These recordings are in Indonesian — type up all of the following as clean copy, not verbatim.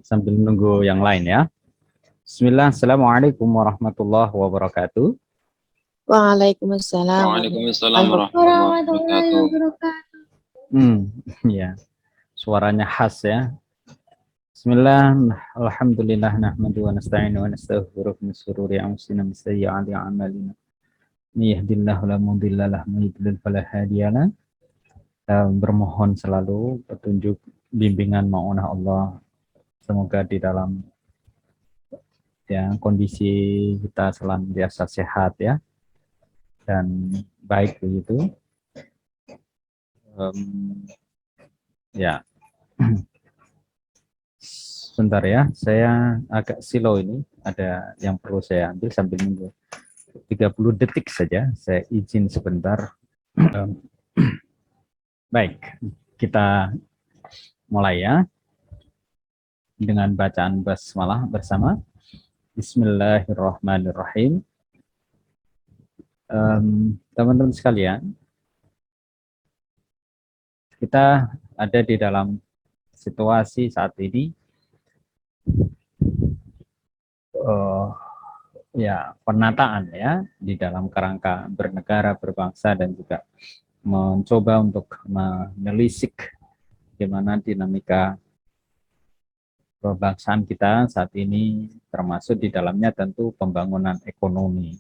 sambil menunggu yang lain ya. Bismillah, Assalamualaikum warahmatullahi wabarakatuh. Waalaikumsalam Waalaikumsalam warahmatullahi warahmatullahi wabarakatuh. wabarakatuh. Ya, suaranya khas ya. Bismillah, alhamdulillah, nahmadu wa nasta'inu wa nastaghfiruh min syururi anfusina min sayyi'ati a'malina. May yahdihillahu la mudilla lahu wa may yudlil fala hadiya lahu. Bermohon selalu petunjuk bimbingan maunah Allah. Semoga di dalam ya kondisi kita senantiasa sehat ya dan baik begitu. Ya, sebentar ya, saya agak silau ini, ada yang perlu saya ambil sambil nunggu 30 detik saja, saya izin sebentar. Baik, kita mulai ya dengan bacaan basmalah bersama. Bismillahirrahmanirrahim. Teman-teman sekalian, kita ada di dalam situasi saat ini ya penataan ya di dalam kerangka bernegara, berbangsa, dan juga mencoba untuk menelisik bagaimana dinamika kebangsaan kita saat ini, termasuk di dalamnya tentu pembangunan ekonomi.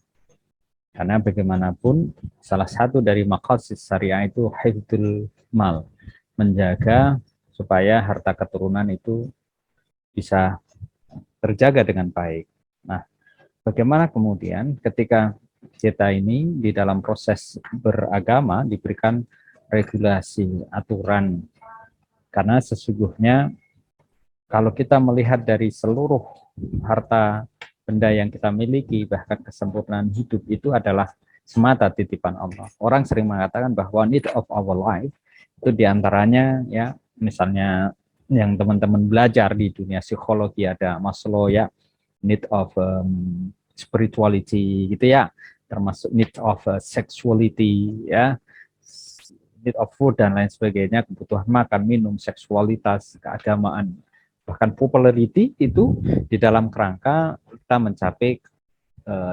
Karena bagaimanapun salah satu dari maqasid syariah itu hifdzul mal, menjaga supaya harta keturunan itu bisa terjaga dengan baik. Nah, bagaimana kemudian ketika kita ini di dalam proses beragama diberikan regulasi, aturan, karena sesungguhnya kalau kita melihat dari seluruh harta benda yang kita miliki, bahkan kesempurnaan hidup itu adalah semata titipan Allah. Orang sering mengatakan bahwa need of our life itu diantaranya ya, misalnya yang teman-teman belajar di dunia psikologi ada Maslow ya, need of spirituality gitu ya, termasuk need of sexuality ya, need of food dan lain sebagainya, kebutuhan makan, minum, seksualitas, keagamaan, bahkan popularity itu di dalam kerangka kita mencapai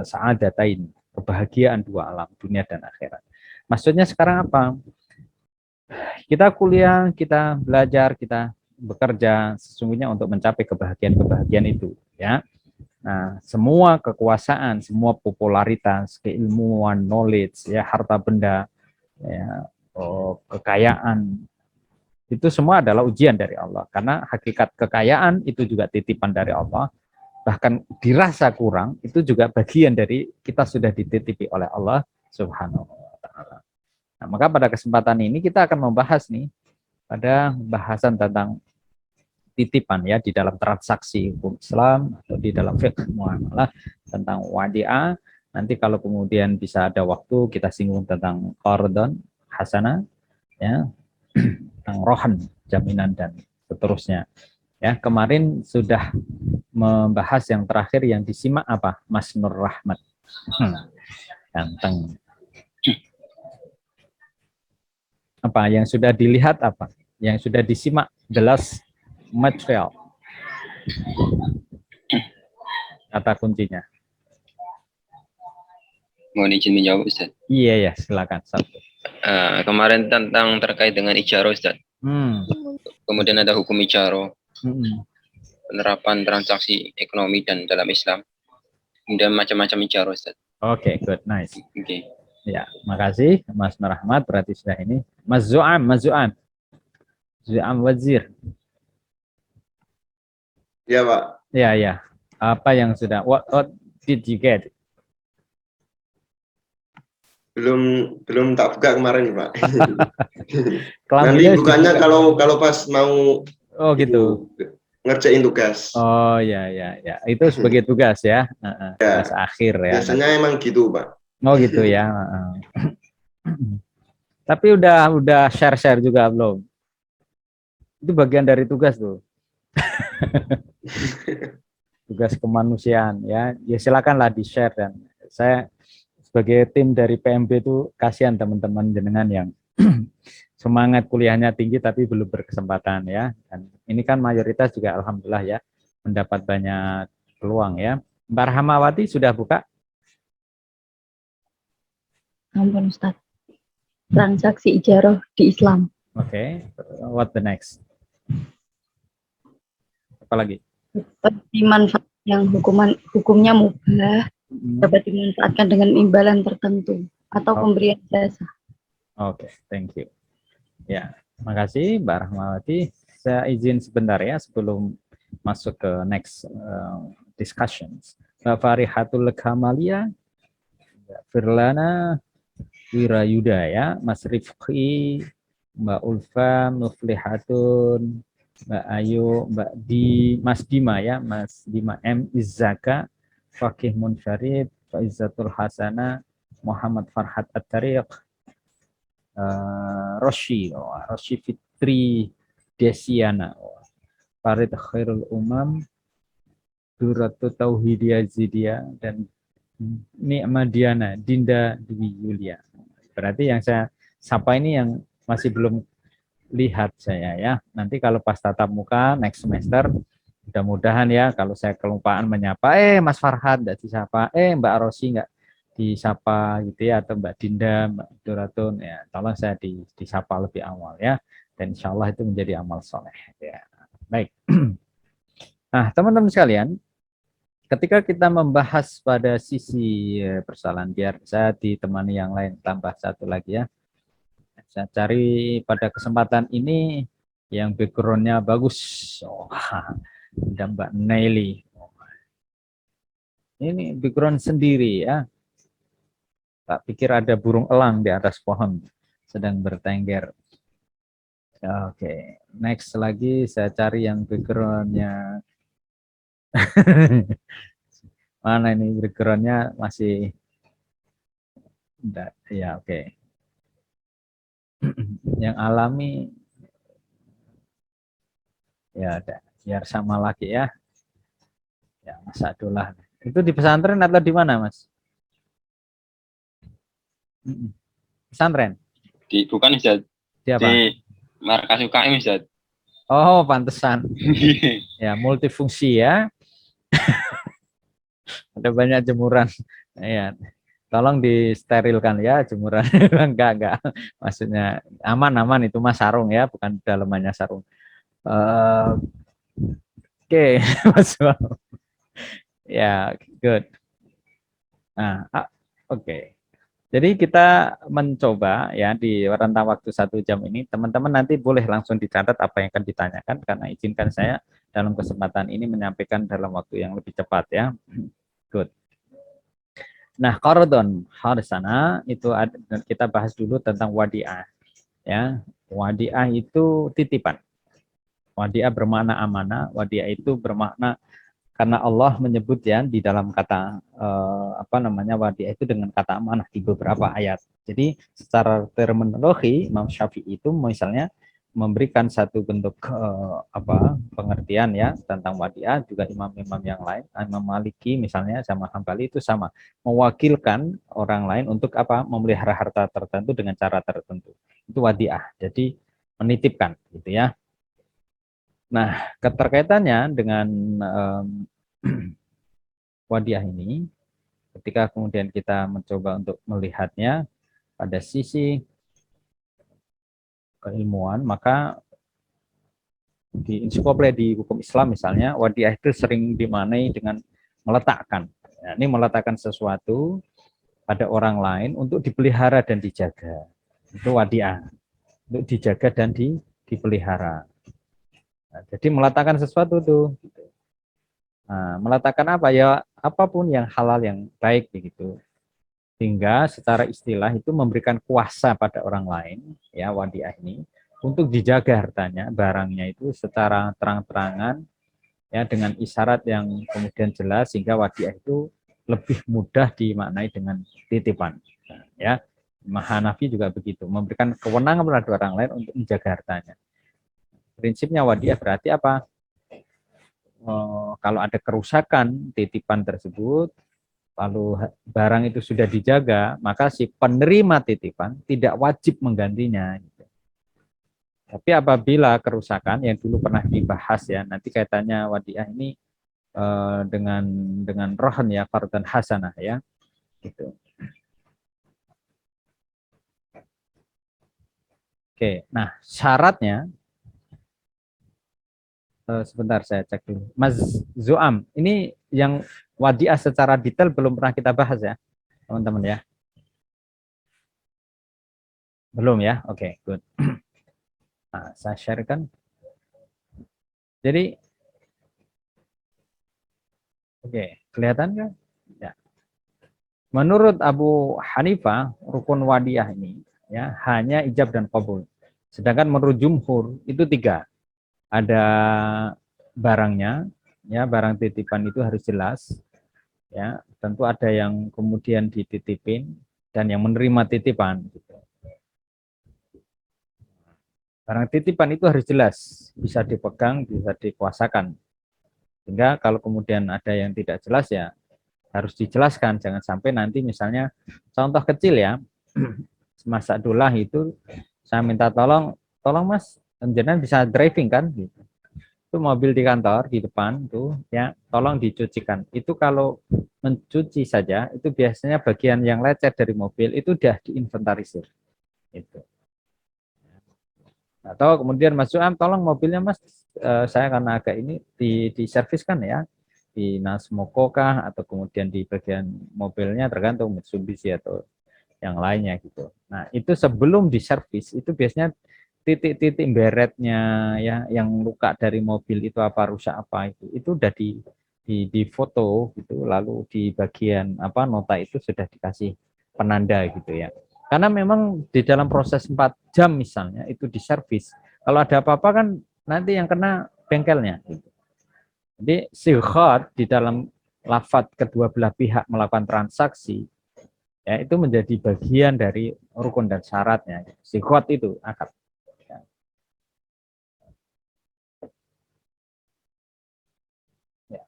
sa'adatain, kebahagiaan dua alam, dunia dan akhirat. Maksudnya sekarang apa? Kita kuliah, kita belajar, kita bekerja sesungguhnya untuk mencapai kebahagiaan-kebahagiaan itu ya. Nah, semua kekuasaan, semua popularitas, keilmuan, knowledge, ya, harta benda, ya, kekayaan, itu semua adalah ujian dari Allah. Karena hakikat kekayaan itu juga titipan dari Allah. Bahkan dirasa kurang, itu juga bagian dari kita sudah dititipi oleh Allah Subhanahu wa Ta'ala. Nah, maka pada kesempatan ini kita akan membahas nih pada bahasan tentang titipan ya di dalam transaksi hukum Islam atau di dalam fiqh muamalah tentang wadi'ah. Nanti kalau kemudian bisa ada waktu kita singgung tentang qardon hasanah ya, tentang rohan, jaminan dan seterusnya. Ya, kemarin sudah membahas yang terakhir yang disimak apa? Mas Nur Rahmat. Ganteng. Apa yang sudah dilihat apa? Yang sudah disimak jelas material. Kata kuncinya. Mohon izin menjawab, Ustaz. Iya ya, silakan. Satu. Kemarin tentang terkait dengan ijarah, Ustaz. Kemudian ada hukum ijarah, penerapan transaksi ekonomi dan dalam Islam. Kemudian macam-macam ijarah, Ustaz. Oke, good, nice. Oke. Ya, makasih Mas Nur Rahmat, berarti sudah ini. Mas Zu'am Wazir. Ya, Pak. Ya. Apa yang sudah, what did you get? Belum tak buka kemarin, Pak. Nanti bukannya kalau pas mau gitu. Ngerjain tugas. Oh ya. Itu sebagai tugas ya. Tugas akhir ya. Biasanya nanti. Emang gitu, Pak. Oh gitu ya. Tapi udah share juga belum? Itu bagian dari tugas tuh. Tugas kemanusiaan ya. Ya silakanlah di-share, dan saya sebagai tim dari PMB itu kasihan teman-teman jenengan yang semangat kuliahnya tinggi tapi belum berkesempatan ya. Dan ini kan mayoritas juga alhamdulillah ya mendapat banyak peluang ya. Mbak Rahmawati sudah buka? Ampun Ustaz. Transaksi ijarah di Islam. Oke. What the next? Apalagi? Dimanfaat yang hukumnya mubah dapat dimanfaatkan dengan imbalan tertentu atau pemberian jasa. Oke, thank you. Ya, makasih Mbak Rahmawati. Saya izin sebentar ya sebelum masuk ke next discussions. Mbak Farihatul Kamalia, Mbak Firlana Wirayuda ya, Mas Rifki, Mbak Ulfa, Muflihatun, Mbak Ayu, Mbak Mas Dima ya, Mas Dima M. Izzaka, Fakih Munsyarid, Faizatul Hasana, Muhammad Farhat At-Tariq, Roshi Fitri Desiana, Farid Khairul Umam, Duratu Tauhidiyah Zidia, dan Ni'madiana Dinda Dwi Yulia. Berarti yang saya sapa ini yang masih belum lihat saya ya. Nanti kalau pas tatap muka next semester, mudah-mudahan ya kalau saya kelupaan menyapa, Mas Farhad enggak disapa, Mbak Rosi enggak disapa gitu ya, atau Mbak Dinda, Mbak Duratun ya, tolong saya disapa lebih awal ya. Dan insya Allah itu menjadi amal soleh ya. Baik. Nah, teman-teman sekalian, ketika kita membahas pada sisi persoalan, biar saya ditemani yang lain tambah satu lagi ya. Saya cari pada kesempatan ini yang backgroundnya bagus. Ada Mbak Nelly. Ini background sendiri ya. Tak pikir ada burung elang di atas pohon sedang bertengger. Oke, next lagi saya cari yang backgroundnya. Mana ini backgroundnya masih. Ya oke. Yang alami ya ada, biar sama lagi ya. Ya Mas Abdullah. Itu di pesantren atau di mana Mas? Pesantren? Bukan Ustaz. Di apa? Di markas UKM Ustaz. Oh pantesan. Ya multifungsi ya. Ada banyak jemuran. Ya. Tolong disterilkan ya jemuran. Enggak. Maksudnya aman itu Mas sarung ya, bukan dalamannya sarung. Oke, Mas. Ya, good. Nah, oke. Jadi kita mencoba ya di rentang waktu 1 jam ini, teman-teman nanti boleh langsung dicatat apa yang akan ditanyakan, karena izinkan saya dalam kesempatan ini menyampaikan dalam waktu yang lebih cepat ya. Good. Nah, qardon harsana itu kita bahas dulu tentang wadi'ah ya. Wadi'ah itu titipan. Wadi'ah bermakna amanah, wadi'ah itu bermakna karena Allah menyebut ya di dalam kata wadi'ah itu dengan kata amanah di beberapa ayat. Jadi secara terminologi Imam Syafi'i itu misalnya memberikan satu bentuk pengertian ya tentang wadi'ah, juga imam-imam yang lain, Imam Maliki misalnya sama Hambali itu sama, mewakilkan orang lain untuk memelihara harta tertentu dengan cara tertentu. Itu wadi'ah. Jadi menitipkan gitu ya. Nah, keterkaitannya dengan wadiah ini, ketika kemudian kita mencoba untuk melihatnya pada sisi keilmuan, maka di ensiklopedia hukum Islam misalnya, wadiah itu sering dimaknai dengan meletakkan. Ya, ini meletakkan sesuatu pada orang lain untuk dipelihara dan dijaga. Itu wadiah. Untuk dijaga dan dipelihara. Nah, jadi meletakkan sesuatu tuh. Nah, meletakkan apa ya, apapun yang halal yang baik begitu, hingga secara istilah itu memberikan kuasa pada orang lain ya wadiah ini untuk dijaga hartanya, barangnya itu secara terang-terangan ya dengan isyarat yang kemudian jelas, sehingga wadiah itu lebih mudah dimaknai dengan titipan ya. Hanafi juga begitu, memberikan kewenangan pada orang lain untuk menjaga hartanya. Prinsipnya wadiah berarti apa? Kalau ada kerusakan titipan tersebut, lalu barang itu sudah dijaga, maka si penerima titipan tidak wajib menggantinya. Tapi apabila kerusakan yang dulu pernah dibahas ya, nanti kaitannya wadiah ini dengan rohan ya, fardan hasanah ya, gitu. Oke, nah syaratnya sebentar saya cek dulu. Mas Zuam, ini yang wadiah secara detail belum pernah kita bahas ya, teman-teman ya. Belum ya, oke, good. Nah, saya sharekan. Jadi, oke, kelihatan kan? Ya. Menurut Abu Hanifah, rukun wadiah ini ya hanya ijab dan qabul. Sedangkan menurut jumhur itu 3. Ada barangnya, ya barang titipan itu harus jelas. Ya, tentu ada yang kemudian dititipin dan yang menerima titipan. Gitu. Barang titipan itu harus jelas, bisa dipegang, bisa dikuasakan. Sehingga kalau kemudian ada yang tidak jelas ya harus dijelaskan, jangan sampai nanti misalnya contoh kecil ya, masa dolah itu saya minta tolong Mas, jenengan bisa driving kan gitu. Itu mobil di kantor di depan tuh ya, tolong dicucikan. Itu kalau mencuci saja itu biasanya bagian yang lecet dari mobil itu udah diinventarisir. Itu. Atau kemudian Mas Suam, tolong mobilnya Mas, saya karena agak ini diserviskan ya, di Nasmoko kah, atau kemudian di bagian mobilnya tergantung Mitsubishi atau yang lainnya gitu. Nah itu sebelum diservis itu biasanya titik-titik beretnya ya, yang luka dari mobil itu apa, rusak apa itu udah di foto gitu, lalu di bagian apa nota itu sudah dikasih penanda gitu ya. Karena memang di dalam proses 4 jam misalnya itu diservis. Kalau ada apa-apa kan nanti yang kena bengkelnya. Gitu. Jadi sighot di dalam lafadz kedua belah pihak melakukan transaksi ya itu menjadi bagian dari rukun dan syaratnya. Sighot itu akad. Ya.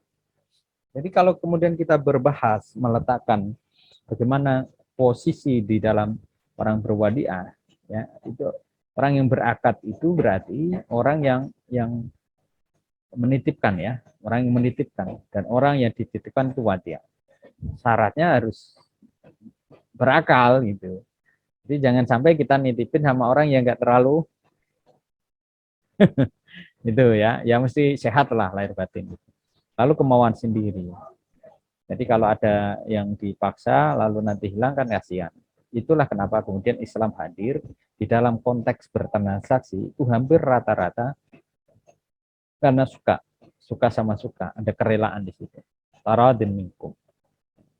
Jadi kalau kemudian kita berbahas meletakkan bagaimana posisi di dalam orang berwadiah, ya itu orang yang berakad itu berarti orang yang menitipkan ya, orang yang menitipkan dan orang yang dititipkan itu wadiah. Syaratnya harus berakal gitu. Jadi jangan sampai kita nitipin sama orang yang nggak terlalu itu ya mesti sehat lah lahir batin. Lalu kemauan sendiri. Jadi kalau ada yang dipaksa lalu nanti hilang kan kasihan. Itulah kenapa kemudian Islam hadir di dalam konteks bertransaksi itu hampir rata-rata karena suka sama suka, ada kerelaan di situ. Taradin minkum.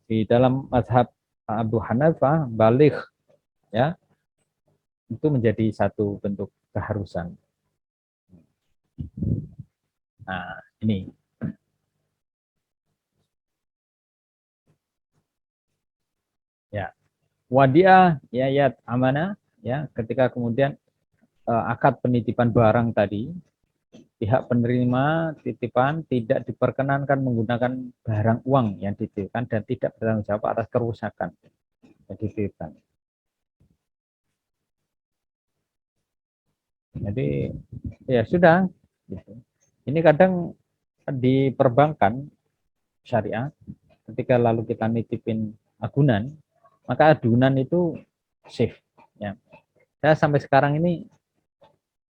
Di dalam mazhab Abu Hanifah balik ya itu menjadi satu bentuk keharusan. Nah, ini ya wadiah ya amanah ya ketika kemudian akad penitipan barang tadi pihak penerima titipan tidak diperkenankan menggunakan barang uang yang dititipkan dan tidak bertanggung jawab atas kerusakan yang dititipkan. Jadi ya sudah. Gitu. Ini kadang di perbankan syariah ketika lalu kita nitipin agunan, maka agunan itu safe. Ya. Saya sampai sekarang ini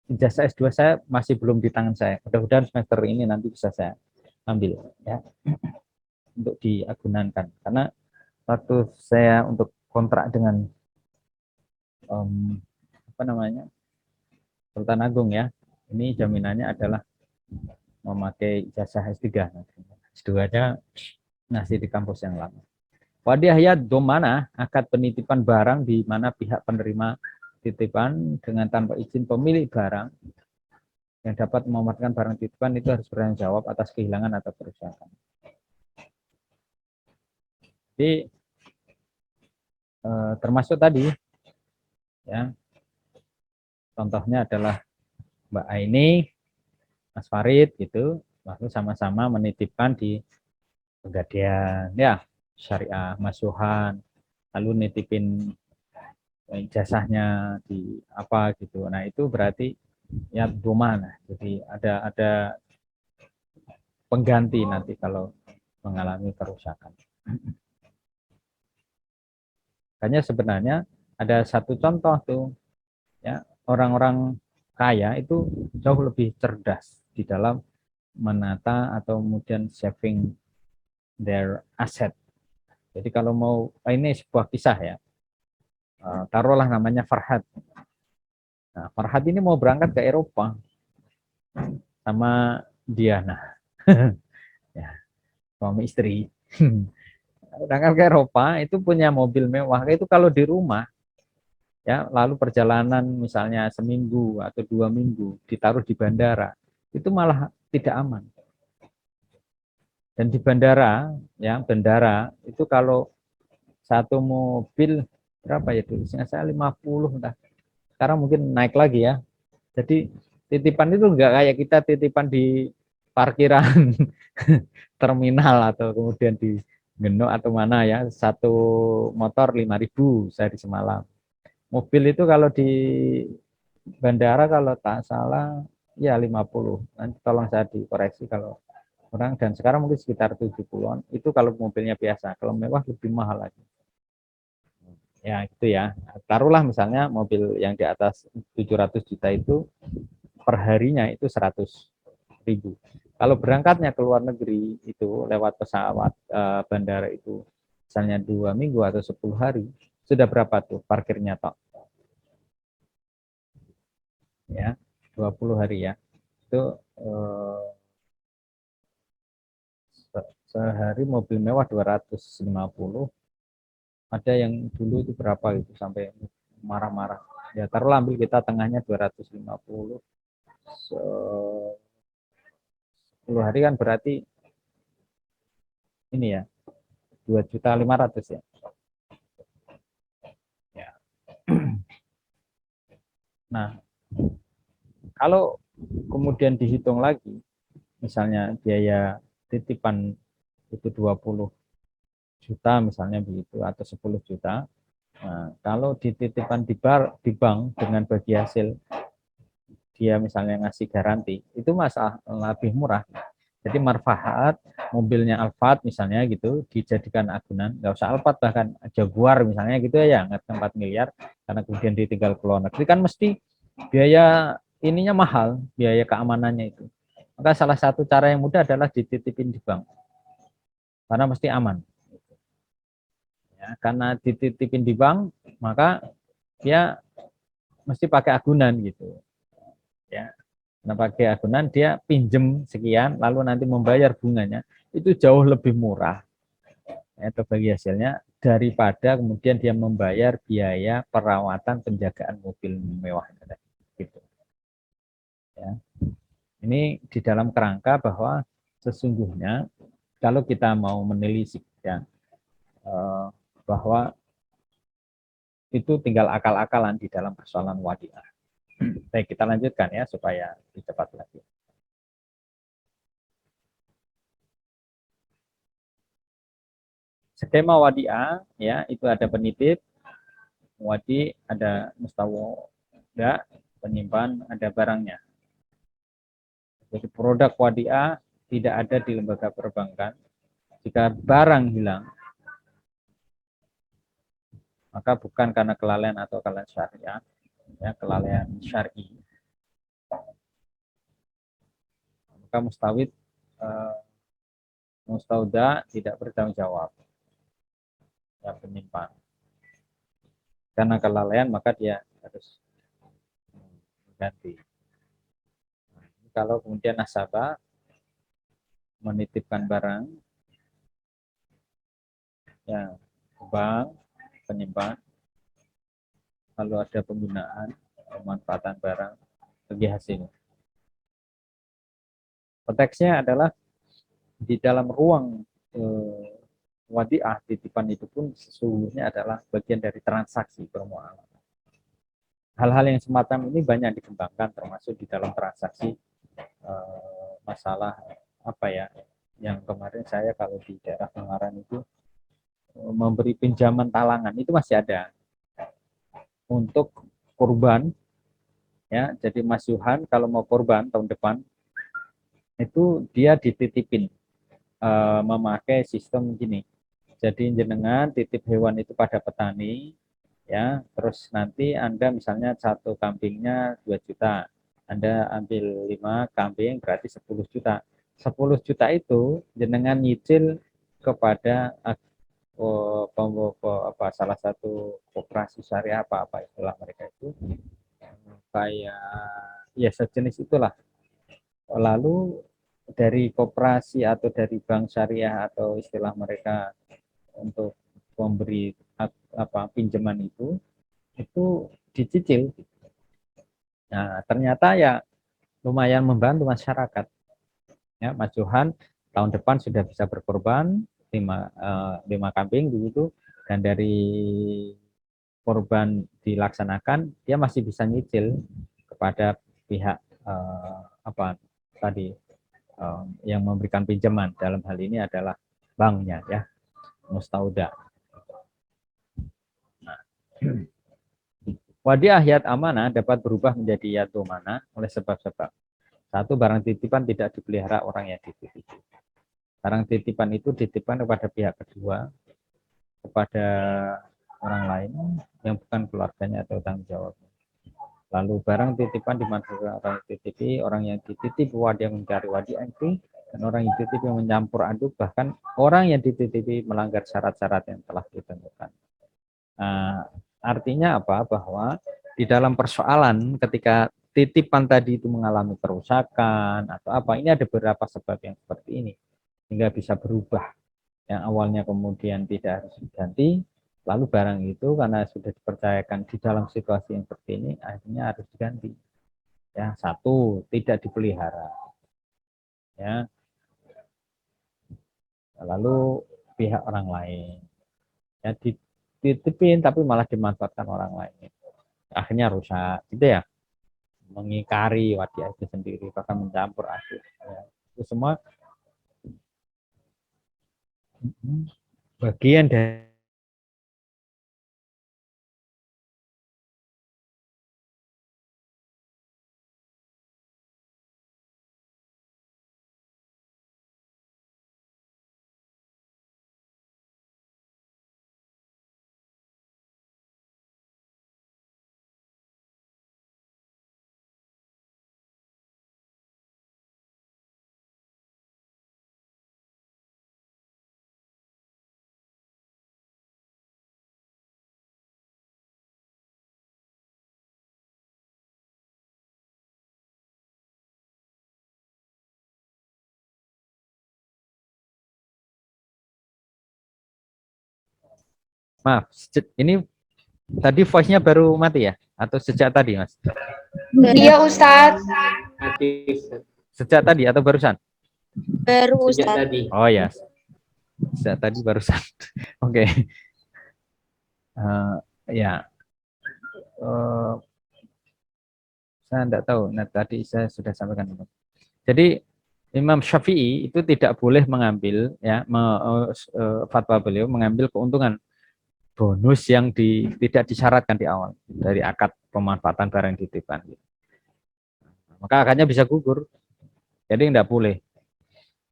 ijazah S2 saya masih belum di tangan saya. Mudah-mudahan semester ini nanti bisa saya ambil ya untuk diagunankan. Karena waktu saya untuk kontrak dengan apa namanya Sultan Agung ya, ini jaminannya adalah memakai ijazah S3. S2-nya masih di kampus yang lama. Wadiah domana akad penitipan barang di mana pihak penerima titipan dengan tanpa izin pemilik barang yang dapat memanfaatkan barang titipan itu harus bertanggung jawab atas kehilangan atau kerusakan. Jadi termasuk tadi ya contohnya adalah Mbak Aini, Mas Farid gitu, lalu sama-sama menitipkan di Pegadaian ya syariah masuhan, lalu nitipin ijazahnya di apa gitu. Nah itu berarti ya domana. Jadi ada pengganti nanti kalau mengalami kerusakan. Makanya sebenarnya ada satu contoh tuh, ya orang-orang kaya itu jauh lebih cerdas di dalam menata atau kemudian saving their asset. Jadi kalau mau, ini sebuah kisah ya, taruhlah namanya Farhad. Nah, Farhad ini mau berangkat ke Eropa sama Diana, ya, suami istri. Berangkat ke Eropa itu punya mobil mewah. Itu kalau di rumah, ya, lalu perjalanan misalnya seminggu atau 2 minggu ditaruh di bandara, itu malah tidak aman. Dan di bandara, ya bandara itu kalau satu mobil berapa ya dulu? Saya 50, entah. Sekarang mungkin naik lagi ya. Jadi titipan itu enggak kayak kita titipan di parkiran terminal atau kemudian di Genuk atau mana ya. Satu motor 5.000 sehari semalam. Mobil itu kalau di bandara kalau tak salah ya 50. Nanti tolong saya dikoreksi kalau orang, dan sekarang mungkin sekitar 70-an. Itu kalau mobilnya biasa, kalau mewah lebih mahal lagi. Ya, itu ya. Taruhlah misalnya mobil yang di atas 700 juta itu per harinya itu 100.000. Kalau berangkatnya ke luar negeri itu lewat pesawat bandara itu misalnya 2 minggu atau 10 hari, sudah berapa tuh parkirnya tok? Ya, 20 hari ya. Itu sehari mobil mewah 250. Ada yang dulu itu berapa itu sampai marah-marah. Ya taruhlah ambil kita tengahnya 250. 10 hari kan berarti ini ya 2.500.000 ya. Ya. Nah, kalau kemudian dihitung lagi, misalnya biaya titipan itu 20 juta misalnya begitu atau 10 juta. Nah, kalau dititipkan di bank dengan bagi hasil dia misalnya ngasih garansi, itu masalah lebih murah. Jadi manfaat mobilnya Alphard misalnya gitu dijadikan agunan, nggak usah Alphard bahkan Jaguar misalnya gitu ya, nggak 4 miliar karena kemudian ditinggal ke luar negeri kan mesti biaya ininya mahal, biaya keamanannya itu. Maka salah satu cara yang mudah adalah dititipin di bank karena mesti aman. Ya, karena dititipin di bank maka dia mesti pakai agunan gitu. Ya, nah pakai agunan dia pinjem sekian lalu nanti membayar bunganya itu jauh lebih murah atau bagi hasilnya daripada kemudian dia membayar biaya perawatan penjagaan mobil mewah gitu ya. Ini di dalam kerangka bahwa sesungguhnya kalau kita mau menelisik ya bahwa itu tinggal akal-akalan di dalam persoalan wadiah. Baik, kita lanjutkan ya supaya lebih cepat lagi. Skema wadiah ya itu ada penitip, wadi ada mustawoda, penyimpan ada barangnya. Jadi produk wadiah tidak ada di lembaga perbankan. Jika barang hilang, maka bukan karena kelalaian atau kelalaian syariah, ya kelalaian syar'i. Maka mustawid mustauda tidak bertanggung jawab. Ya penyimpan. Karena kelalaian maka dia harus mengganti. Kalau kemudian nasabah menitipkan barang, ya bank penyimpan, lalu ada penggunaan pemanfaatan barang bagi hasil. Konteksnya adalah di dalam ruang wadiah titipan itu pun sesungguhnya adalah bagian dari transaksi permuamalah. Hal-hal yang semacam ini banyak dikembangkan termasuk di dalam transaksi masalah apa ya yang kemarin saya kalau di daerah Ungaran itu memberi pinjaman talangan itu masih ada untuk kurban, ya. Jadi Mas Yuhan kalau mau kurban tahun depan itu dia dititipin memakai sistem gini. Jadi jenengan titip hewan itu pada petani, ya. Terus nanti Anda misalnya satu kambingnya 2 juta, Anda ambil 5 kambing berarti 10 juta. 10 juta itu jenengan nyicil kepada salah satu koperasi syariah apa istilah mereka itu, kayak ya sejenis itulah. Lalu dari koperasi atau dari bank syariah atau istilah mereka untuk memberi pinjaman itu dicicil. Nah, ternyata ya lumayan membantu masyarakat. Ya, Mas Johan tahun depan sudah bisa berkorban 5 kambing begitu, dan dari korban dilaksanakan dia masih bisa nyicil kepada pihak yang memberikan pinjaman, dalam hal ini adalah banknya, ya, mustauda. Nah, wadiah yad amanah dapat berubah menjadi yad amanah oleh sebab-sebab. Satu, barang titipan tidak dipelihara orang yang dititipi. Barang titipan itu dititipkan kepada pihak kedua, kepada orang lain yang bukan keluarganya atau tanggung jawabnya. Lalu barang titipan dimanfaatkan orang yang dititipi, orang yang dititip wadiah mencari wadiah itu, dan orang yang dititipi yang mencampur aduk, bahkan orang yang dititipi melanggar syarat-syarat yang telah ditentukan. Artinya apa? Bahwa di dalam persoalan ketika titipan tadi itu mengalami kerusakan atau apa, ini ada beberapa sebab yang seperti ini sehingga bisa berubah. Yang awalnya kemudian tidak harus diganti, lalu barang itu karena sudah dipercayakan di dalam situasi yang seperti ini akhirnya harus diganti. Ya, satu, tidak dipelihara. Ya. Lalu pihak orang lain. Ya, dititipin tapi malah dimanfaatkan orang lain. Akhirnya rusak, gitu ya. Mengingkari wadiah itu sendiri, bahkan mencampur aduk. Ya. Itu semua bagian dari maaf, ini tadi voice-nya baru mati ya? Atau sejak tadi, Mas? Iya, Ustadz. Sejak tadi atau barusan? Baru, Ustadz. Oh ya, sejak tadi barusan. Oke. Ya, saya tidak tahu. Nah, tadi saya sudah sampaikan. Jadi Imam Syafi'i itu tidak boleh mengambil, ya, fatwa beliau mengambil keuntungan bonus yang tidak disyaratkan di awal dari akad pemanfaatan barang titipan. Maka akadnya bisa gugur. Jadi tidak boleh.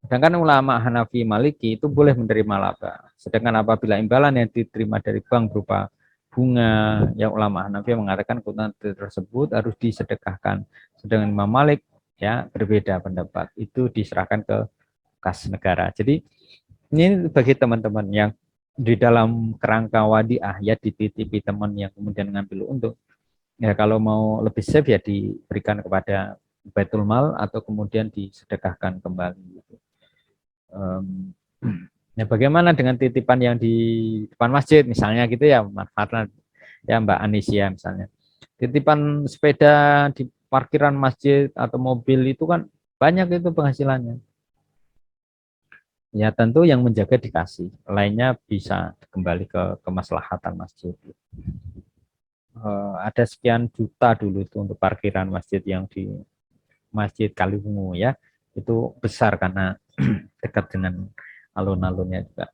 Sedangkan ulama Hanafi Maliki itu boleh menerima laba. Sedangkan apabila imbalan yang diterima dari bank berupa bunga, yang ulama Hanafi mengatakan keuntungan tersebut harus disedekahkan. Sedangkan Imam Malik ya berbeda pendapat. Itu diserahkan ke kas negara. Jadi ini bagi teman-teman yang di dalam kerangka wadiah ya dititipi teman yang kemudian ngambil untung. Ya kalau mau lebih safe ya diberikan kepada Baitul Mal atau kemudian disedekahkan kembali. Ya bagaimana dengan titipan yang di depan masjid misalnya gitu ya, manfaatnya ya Mbak Anisia misalnya. Titipan sepeda di parkiran masjid atau mobil itu kan banyak itu penghasilannya. Ya tentu yang menjaga dikasih, lainnya bisa kembali ke kemaslahatan masjid. Ada sekian juta dulu itu untuk parkiran masjid yang di Masjid Kaliwungu ya, itu besar karena dekat dengan alun-alunnya juga.